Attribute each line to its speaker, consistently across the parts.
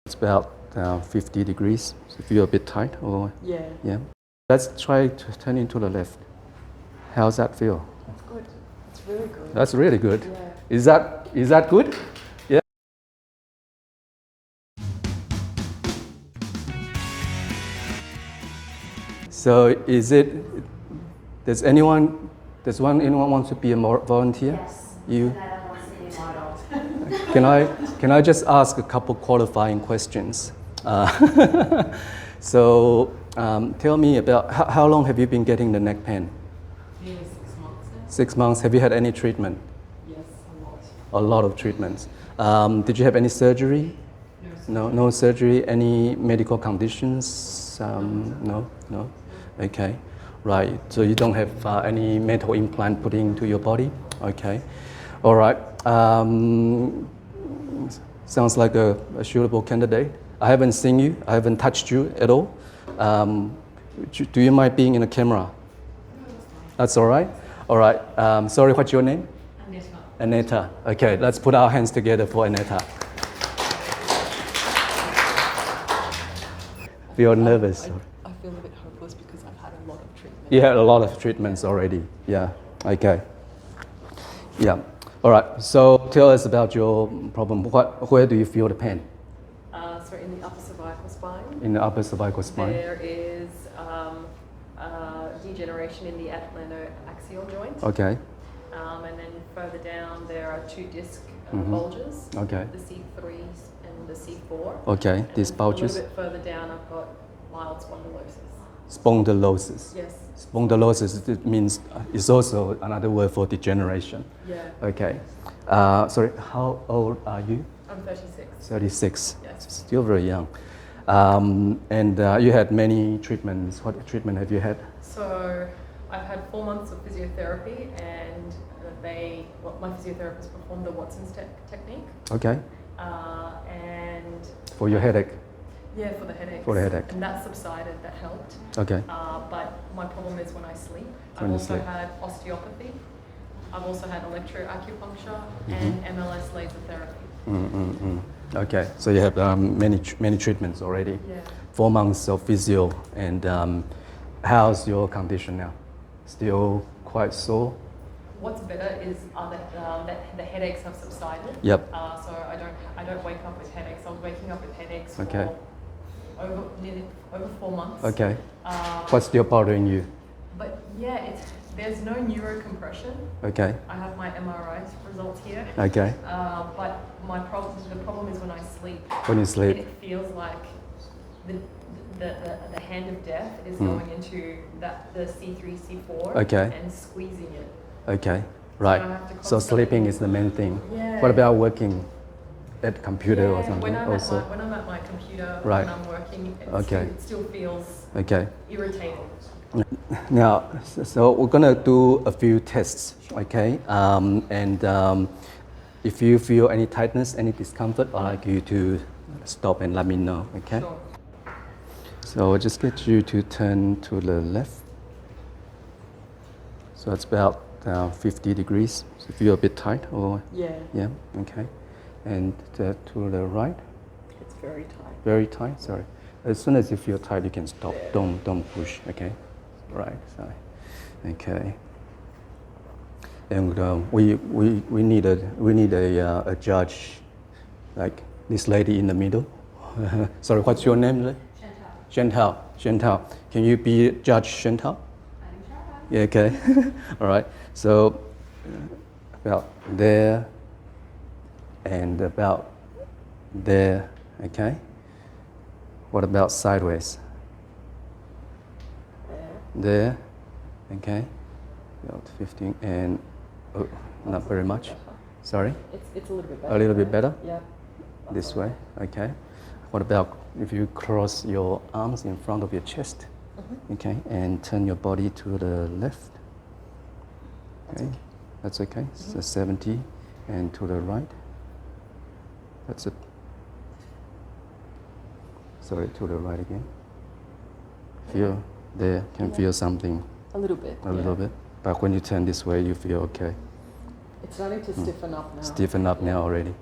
Speaker 1: It's about 50 degrees. So if you're a bit tight, or
Speaker 2: Yeah.
Speaker 1: let's try to turn into the left. How's that feel?
Speaker 2: That's good. It's really good.
Speaker 1: That's really good.
Speaker 2: Yeah.
Speaker 1: Is that good? Yeah. So does anyone wants to be a volunteer?
Speaker 3: Yes.
Speaker 1: You?
Speaker 3: And I don't want to see any
Speaker 1: Can I just ask a couple qualifying questions? So tell me about how long have you been getting the neck pain?
Speaker 2: Nearly 6 months now.
Speaker 1: 6 months. Have you had any treatment?
Speaker 2: Yes, a lot.
Speaker 1: A lot of treatments. Did you have any surgery? No surgery. Any medical conditions? No. Okay, right. So you don't have any metal implant put into your body? Okay, all right. Sounds like a suitable candidate. I haven't seen you. I haven't touched you at all. Do you mind being in the camera? That's all right. All right. Sorry, what's your name? Aneta. Okay, let's put our hands together for Aneta. Feel nervous?
Speaker 2: I feel a bit hopeless because I've had a lot of treatment.
Speaker 1: You had a lot of treatments already. Yeah. Okay. Yeah. All right. So tell us about your problem. Where do you feel the pain?
Speaker 2: So in the upper cervical spine,
Speaker 1: In the upper cervical spine.
Speaker 2: there is degeneration in the atlantoaxial joint.
Speaker 1: Okay.
Speaker 2: And then further down, there are 2 disc bulges,
Speaker 1: Okay.
Speaker 2: the C3 and the C4.
Speaker 1: Okay.
Speaker 2: And
Speaker 1: These
Speaker 2: A
Speaker 1: bulges.
Speaker 2: little bit further down, I've got mild spondylosis.
Speaker 1: Spondylosis.
Speaker 2: Yes.
Speaker 1: Spondylosis, it means it's also another word for degeneration.
Speaker 2: Yeah.
Speaker 1: Okay. Sorry. How old are you?
Speaker 2: I'm 36.
Speaker 1: 36.
Speaker 2: Yes.
Speaker 1: Still very young. And you had many treatments. What treatment have you had?
Speaker 2: So I've had 4 months of physiotherapy, and my physiotherapist performed the Watson's technique.
Speaker 1: Okay.
Speaker 2: And
Speaker 1: For your headache.
Speaker 2: yeah, for the headaches.
Speaker 1: For the headache.
Speaker 2: And that subsided. That helped.
Speaker 1: Okay.
Speaker 2: But my problem is when I sleep.
Speaker 1: When
Speaker 2: I've
Speaker 1: you
Speaker 2: also
Speaker 1: sleep.
Speaker 2: had osteopathy. I've also had electroacupuncture and MLS laser therapy.
Speaker 1: Okay. So you have many treatments already.
Speaker 2: Yeah.
Speaker 1: 4 months of physio. And how's your condition now? Still quite sore?
Speaker 2: What's better is that the headaches have subsided.
Speaker 1: Yep.
Speaker 2: So I don't wake up with headaches. I was waking up with headaches
Speaker 1: Okay.
Speaker 2: for over 4 months.
Speaker 1: Okay. What's still bothering you?
Speaker 2: But yeah, there's no neurocompression.
Speaker 1: Okay.
Speaker 2: I have my MRI results here.
Speaker 1: Okay.
Speaker 2: But the problem is when I sleep.
Speaker 1: When you sleep.
Speaker 2: It feels like the hand of death is going into the C3, C4
Speaker 1: Okay.
Speaker 2: and squeezing it.
Speaker 1: Okay. Right.
Speaker 2: I have to
Speaker 1: So sleeping is the main thing.
Speaker 2: Yeah.
Speaker 1: What about working at computer or something?
Speaker 2: When I'm,
Speaker 1: also.
Speaker 2: when I'm at my computer,
Speaker 1: Right.
Speaker 2: when I'm working,
Speaker 1: Okay.
Speaker 2: it still feels
Speaker 1: Okay.
Speaker 2: irritating.
Speaker 1: Now, so we're gonna do a few tests, okay? If you feel any tightness, any discomfort, I'd like you to stop and let me know, okay?
Speaker 2: Sure.
Speaker 1: So I'll just get you to turn to the left. So it's about 50 degrees. So if you're a bit tight, or
Speaker 2: Yeah.
Speaker 1: okay. And to the right,
Speaker 2: It's very tight.
Speaker 1: very tight. Sorry. As soon as you feel tight, you can stop. Don't push. Okay. Right. Sorry. Okay. And we need a judge, like this lady in the middle. Sorry. What's your name? Chantal. Can you be Judge Chantal? Yeah. Okay. All right. So about there and about there. Okay. What about sideways? There, okay, about 15, and not very much. Sorry,
Speaker 2: It's a little bit better.
Speaker 1: a little bit better.
Speaker 2: Yeah.
Speaker 1: This way, okay. What about if you cross your arms in front of your chest, okay, and turn your body to the left? Okay, that's okay. So 70, and to the right. That's it. Sorry, to the right again. Feel there, can feel something
Speaker 2: A little bit.
Speaker 1: a little bit. But when you turn this way, you feel okay.
Speaker 2: It's starting to stiffen up now.
Speaker 1: Stiffen up now already.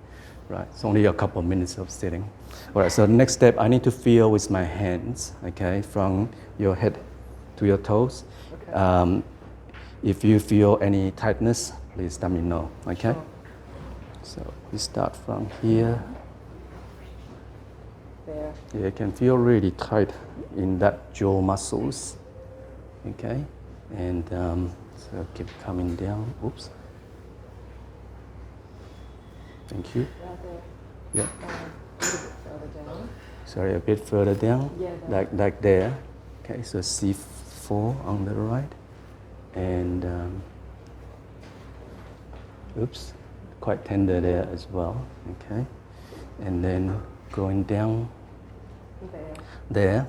Speaker 1: Right, it's only a couple minutes of sitting. All right, so the next step, I need to feel with my hands, okay, from your head to your toes.
Speaker 2: Okay.
Speaker 1: If you feel any tightness, please let me know, okay?
Speaker 2: Sure.
Speaker 1: So we start from here.
Speaker 2: There.
Speaker 1: You can feel really tight in that jaw muscles, okay? And so keep coming down. Oops. Thank you.
Speaker 2: Right there.
Speaker 1: Yeah.
Speaker 2: A little bit further down.
Speaker 1: Sorry, a bit further down.
Speaker 2: Yeah, there.
Speaker 1: Like there. Okay, so C4 on the right. And oops, quite tender there as well. Okay. And then going down
Speaker 2: There.
Speaker 1: there.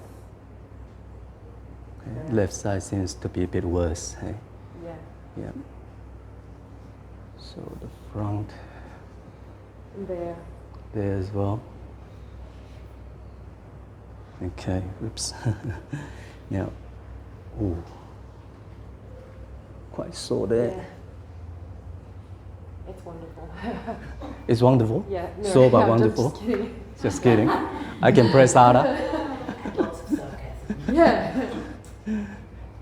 Speaker 1: Okay.
Speaker 2: There.
Speaker 1: Left side seems to be a bit worse. Hey?
Speaker 2: Yeah.
Speaker 1: Yeah. So the front
Speaker 2: There.
Speaker 1: there as well. Okay, oops. Now, ooh, quite sore there.
Speaker 2: Yeah. It's wonderful.
Speaker 1: It's wonderful.
Speaker 2: Yeah. No,
Speaker 1: Sore but
Speaker 2: I'm
Speaker 1: wonderful.
Speaker 2: Just kidding.
Speaker 1: Just kidding. I can press harder.
Speaker 3: Lots of sarcasm.
Speaker 2: Yeah.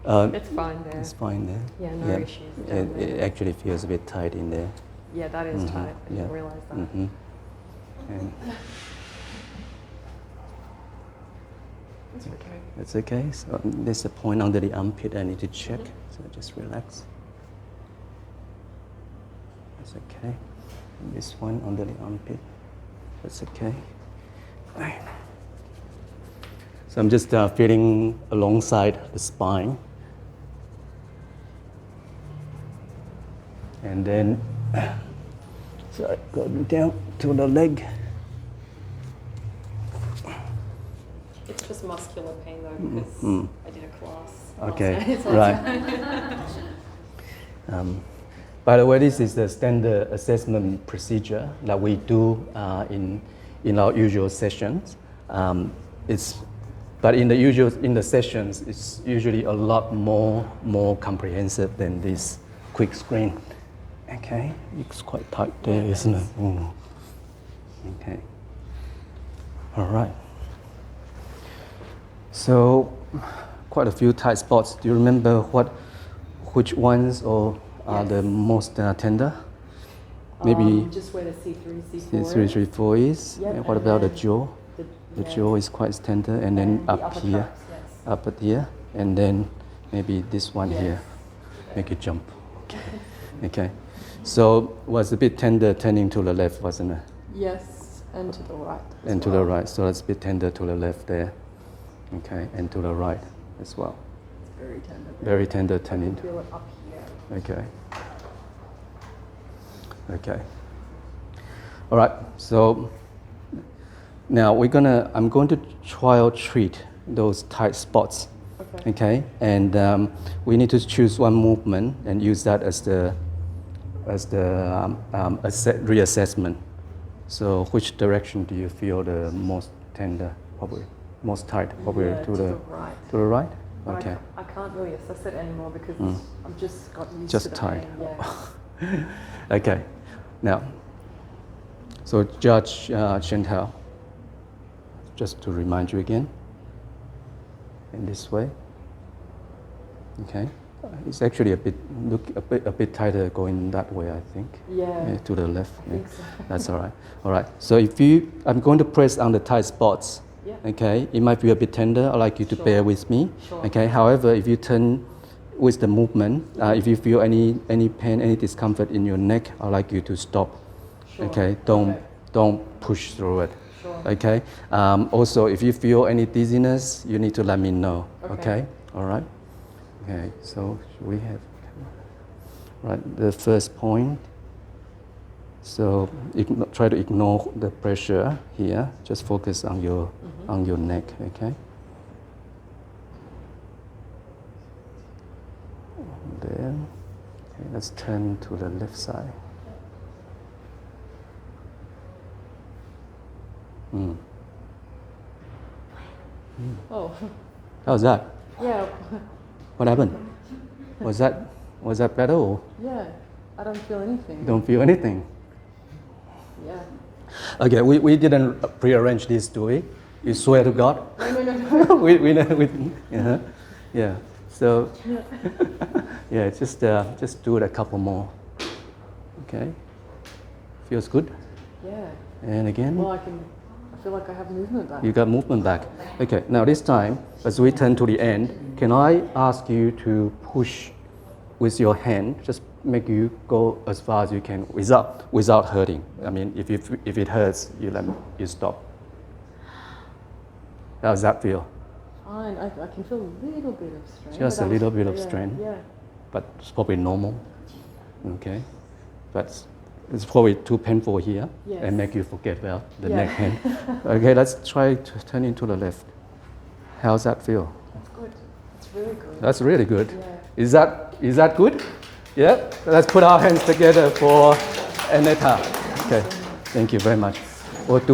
Speaker 1: Um,
Speaker 2: It's fine there.
Speaker 1: it's fine there.
Speaker 2: Yeah, no issues down
Speaker 1: It
Speaker 2: there.
Speaker 1: actually feels a bit tight in there.
Speaker 2: Yeah, that is
Speaker 1: Mhm,
Speaker 2: tight. I didn't realize that.
Speaker 1: Mhm. And
Speaker 2: It's okay.
Speaker 1: that's okay. So there's a point under the armpit I need to check. So just relax. That's okay. And this one under the armpit. That's okay. Right. So I'm just feeling alongside the spine. And then, sorry, going down to the leg.
Speaker 2: It's just muscular pain though because
Speaker 1: Mm.
Speaker 2: I did a class.
Speaker 1: Okay,
Speaker 2: last night, so
Speaker 1: right. By the way, this is the standard assessment procedure that we do in our usual sessions. But in the sessions, it's usually a lot more comprehensive than this quick screen. Okay, it's quite tight there, isn't it? Mm. Okay. All right. So, quite a few tight spots. Do you remember which ones are the most tender? Maybe
Speaker 2: just where the C3, C4.
Speaker 1: 3, 3, 4 is.
Speaker 2: Yep,
Speaker 1: And what
Speaker 2: and
Speaker 1: about the
Speaker 2: then
Speaker 1: jaw? The
Speaker 2: yeah.
Speaker 1: jaw is quite tender, and then
Speaker 2: And the
Speaker 1: up
Speaker 2: upper
Speaker 1: here,
Speaker 2: tracts, yes.
Speaker 1: up at here, and then maybe this one
Speaker 2: Yes.
Speaker 1: here. Make it jump. Okay. Okay. So was a bit tender turning to the left, wasn't it?
Speaker 2: Yes, and to the right. as
Speaker 1: And to
Speaker 2: well.
Speaker 1: the right. So it's a bit tender to the left there. Okay, and to the right as well.
Speaker 2: It's very tender.
Speaker 1: Very tender
Speaker 2: I can
Speaker 1: turning.
Speaker 2: feel it up here.
Speaker 1: Okay. Okay. All right. So now I'm going to trial treat those tight spots.
Speaker 2: Okay.
Speaker 1: Okay. And we need to choose one movement and use that as the reassessment. So which direction do you feel the most tender? Probably most tight. Probably
Speaker 2: Yeah,
Speaker 1: to the
Speaker 2: right.
Speaker 1: to the right.
Speaker 2: But
Speaker 1: Okay.
Speaker 2: I can't really assess it anymore because I've just got used
Speaker 1: Just
Speaker 2: to the
Speaker 1: tight.
Speaker 2: pain. Yeah.
Speaker 1: Okay. Now, so Judge Chantal, just to remind you again, in this way. Okay. It's actually a bit tighter going that way, I think.
Speaker 2: Yeah.
Speaker 1: To the left.
Speaker 2: I think so.
Speaker 1: That's all right. All right. So I'm going to press on the tight spots.
Speaker 2: Yeah.
Speaker 1: Okay. It might be a bit tender. I'd like you to
Speaker 2: Sure.
Speaker 1: bear with me.
Speaker 2: Sure.
Speaker 1: Okay. However, if you turn with the movement, if you feel any pain, any discomfort in your neck, I'd like you to stop.
Speaker 2: Sure.
Speaker 1: Okay.
Speaker 2: Okay.
Speaker 1: Don't push through it.
Speaker 2: Sure.
Speaker 1: Okay. Also, if you feel any dizziness, you need to let me know.
Speaker 2: Okay.
Speaker 1: Okay. All right. Okay. So should we have right the first point? So try to ignore the pressure here. Just focus on your neck. Okay. There. Okay, let's turn to the left side.
Speaker 2: Oh.
Speaker 1: How's that?
Speaker 2: Yeah.
Speaker 1: What happened? Was that better or
Speaker 2: Yeah. I don't feel anything.
Speaker 1: don't feel anything?
Speaker 2: Yeah.
Speaker 1: Okay, we didn't prearrange this, do we? You swear to God?
Speaker 2: No.
Speaker 1: we uh-huh. Yeah. So yeah, just do it a couple more. Okay. Feels good.
Speaker 2: Yeah.
Speaker 1: And again,
Speaker 2: Well, I feel like I have movement back.
Speaker 1: you got movement back. Okay. Now this time, as we turn to the end, can I ask you to push with your hand? Just make you go as far as you can without hurting. I mean, if it hurts, you stop. How does that feel?
Speaker 2: Fine. I can feel a little bit of strain.
Speaker 1: Just
Speaker 2: but
Speaker 1: a
Speaker 2: that
Speaker 1: little
Speaker 2: was-
Speaker 1: bit of
Speaker 2: yeah,
Speaker 1: strain.
Speaker 2: Yeah.
Speaker 1: But it's probably normal. Okay. But it's probably too painful here
Speaker 2: Yes.
Speaker 1: and make you forget about the
Speaker 2: Yeah.
Speaker 1: neck pain. Okay, let's try to turn into the left. How's that feel?
Speaker 2: That's good. It's really good.
Speaker 1: That's really good.
Speaker 2: Yeah.
Speaker 1: Is that good? Yeah? Let's put our hands together for Aneta. Okay. Thank you very much. We'll do